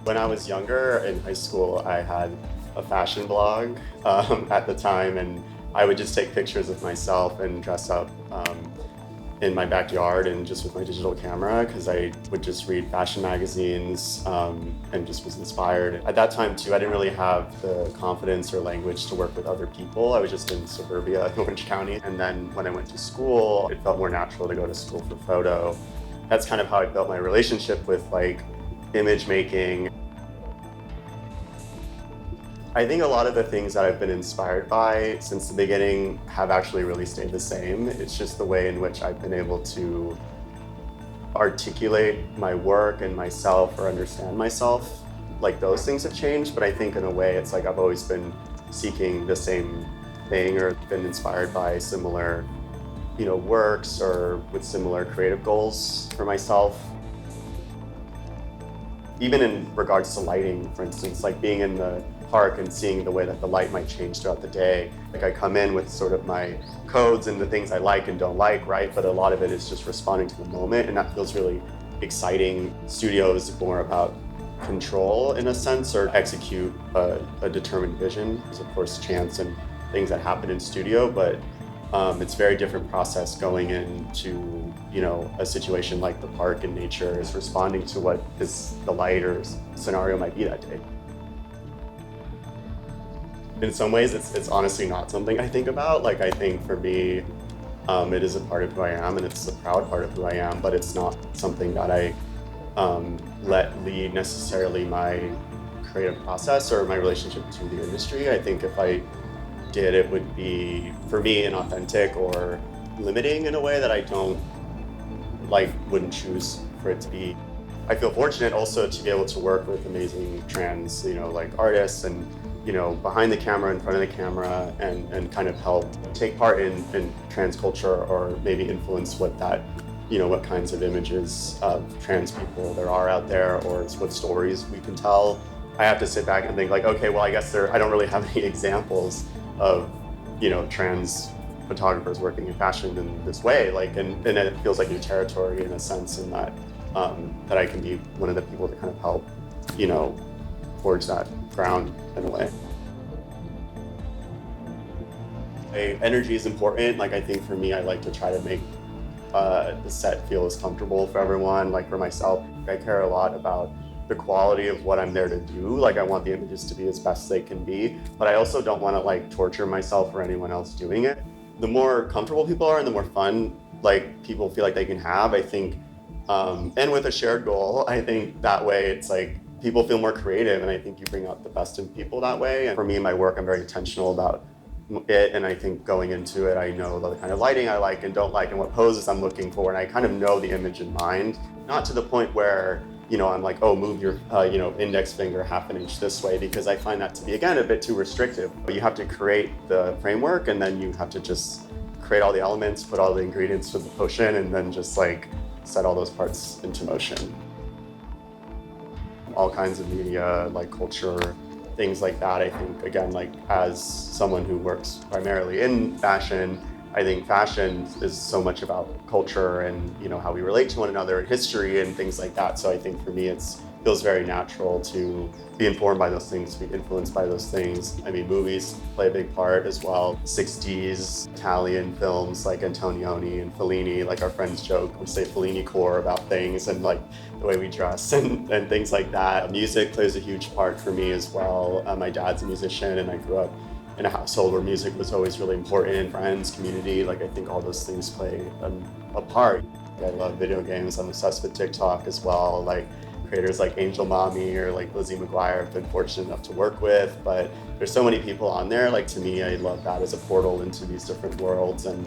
When I was younger in high school, I had a fashion blog at the time, and I would just take pictures of myself and dress up in my backyard and just with my digital camera because I would just read fashion magazines and just was inspired. At that time too, I didn't really have the confidence or language to work with other people. I was just in suburbia in Orange County. And then when I went to school, it felt more natural to go to school for photo. That's kind of how I built my relationship with like image making. I think a lot of the things that I've been inspired by since the beginning have actually really stayed the same. It's just the way in which I've been able to articulate my work and myself or understand myself. Like those things have changed, but I think in a way it's like I've always been seeking the same thing or been inspired by similar, works or with similar creative goals for myself. Even in regards to lighting, for instance, like being in the park and seeing the way that the light might change throughout the day. Like I come in with sort of my codes and the things I like and don't like, right? But a lot of it is just responding to the moment, and that feels really exciting. Studio is more about control in a sense, or execute a determined vision. There's of course chance and things that happen in studio, but it's a very different process going into a situation like the park and nature is responding to what the light or scenario might be that day. In some ways, it's honestly not something I think about. Like I think for me, it is a part of who I am, and it's a proud part of who I am. But it's not something that I let lead necessarily my creative process or my relationship to the industry. I think if I did, it would be for me inauthentic or limiting in a way that I wouldn't choose for it to be. I feel fortunate also to be able to work with amazing trans, artists and behind the camera, in front of the camera, and kind of help take part in trans culture or maybe influence what kinds of images of trans people there are out there or what stories we can tell. I have to sit back and think like, okay, well, I guess I don't really have any examples of, trans photographers working in fashion in this way. And it feels like new territory in a sense in that, that I can be one of the people to kind of help, forge that ground in a way. Energy is important. Like I think for me, I like to try to make the set feel as comfortable for everyone. Like for myself, I care a lot about the quality of what I'm there to do. Like I want the images to be as best they can be, but I also don't want to torture myself or anyone else doing it. The more comfortable people are and the more fun people feel like they can have, I think, and with a shared goal, I think that way it's people feel more creative, and I think you bring out the best in people that way. And for me, my work, I'm very intentional about it, and I think going into it, I know the kind of lighting I like and don't like and what poses I'm looking for, and I kind of know the image in mind. Not to the point where, I'm like, oh, move your, index finger half an inch this way, because I find that to be, again, a bit too restrictive. You have to create the framework, and then you have to just create all the elements, put all the ingredients for the potion, and then just set all those parts into motion. All kinds of media, culture, things like that. I think, again, as someone who works primarily in fashion, I think fashion is so much about culture and, how we relate to one another and history and things like that. So I think for me, it feels very natural to be informed by those things, to be influenced by those things. I mean, movies play a big part as well. 60s Italian films like Antonioni and Fellini, our friends joke, we say Fellini core about things and the way we dress and things like that. Music plays a huge part for me as well. My dad's a musician, and I grew up in a household where music was always really important. Friends, community, I think all those things play a part. I love video games. I'm obsessed with TikTok as well. Creators like Angel Mommy or Lizzie McGuire I've been fortunate enough to work with, but there's so many people on there. To me, I love that as a portal into these different worlds, and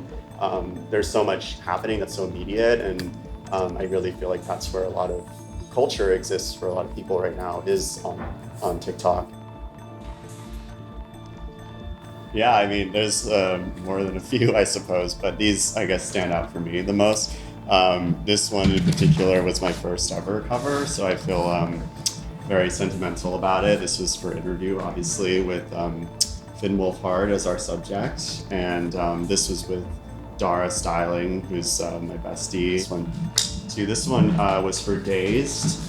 there's so much happening that's so immediate, and I really feel like that's where a lot of culture exists for a lot of people right now, is on TikTok. Yeah, I mean, there's more than a few, I suppose, but these, I guess, stand out for me the most. This one in particular was my first ever cover, so I feel very sentimental about it. This was for interview, obviously, with Finn Wolfhard as our subject, and this was with Dara Styling, who's my bestie. This one too. This one was for Dazed,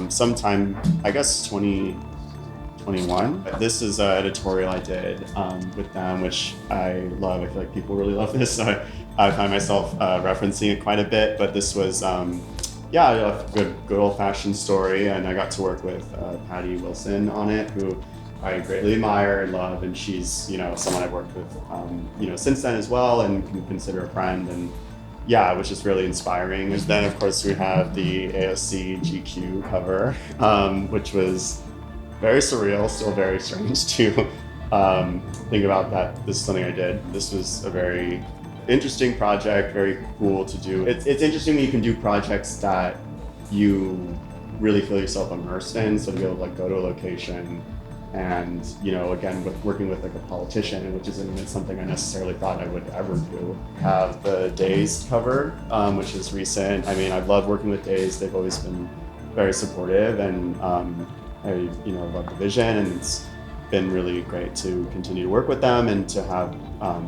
sometime, I guess, 2021. This is an editorial I did with them, which I love. I feel like people really love this. So I find myself referencing it quite a bit. But this was, yeah, a good old-fashioned story, and I got to work with Patty Wilson on it, who I greatly admire and love, and she's, you know, someone I've worked with, you know, since then as well, and can consider a friend. And yeah, it was just really inspiring. And then, of course, we have the ASC GQ cover, which was very surreal, still very strange to think about that. This is something I did. This was a very interesting project, very cool to do. It's interesting when you can do projects that you really feel yourself immersed in. So to be able to like go to a location and, you know, again, with working with like a politician, which isn't even something I necessarily thought I would ever do. Have the Dazed cover, which is recent. I mean, I've loved working with Dazed. They've always been very supportive, and I, you know, love the vision, and it's been really great to continue to work with them and to have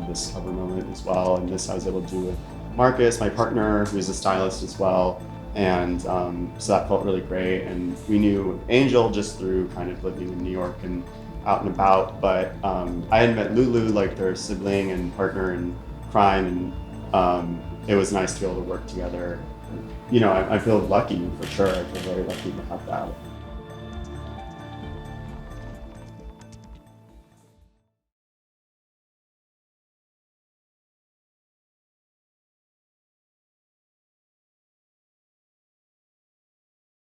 this cover moment as well. And this I was able to do with Marcus, my partner, who's a stylist as well. And so that felt really great. And we knew Angel just through kind of living in New York and out and about. But I had met Lulu, like their sibling and partner in crime. And it was nice to be able to work together. You know, I feel lucky for sure. I feel very lucky to have that.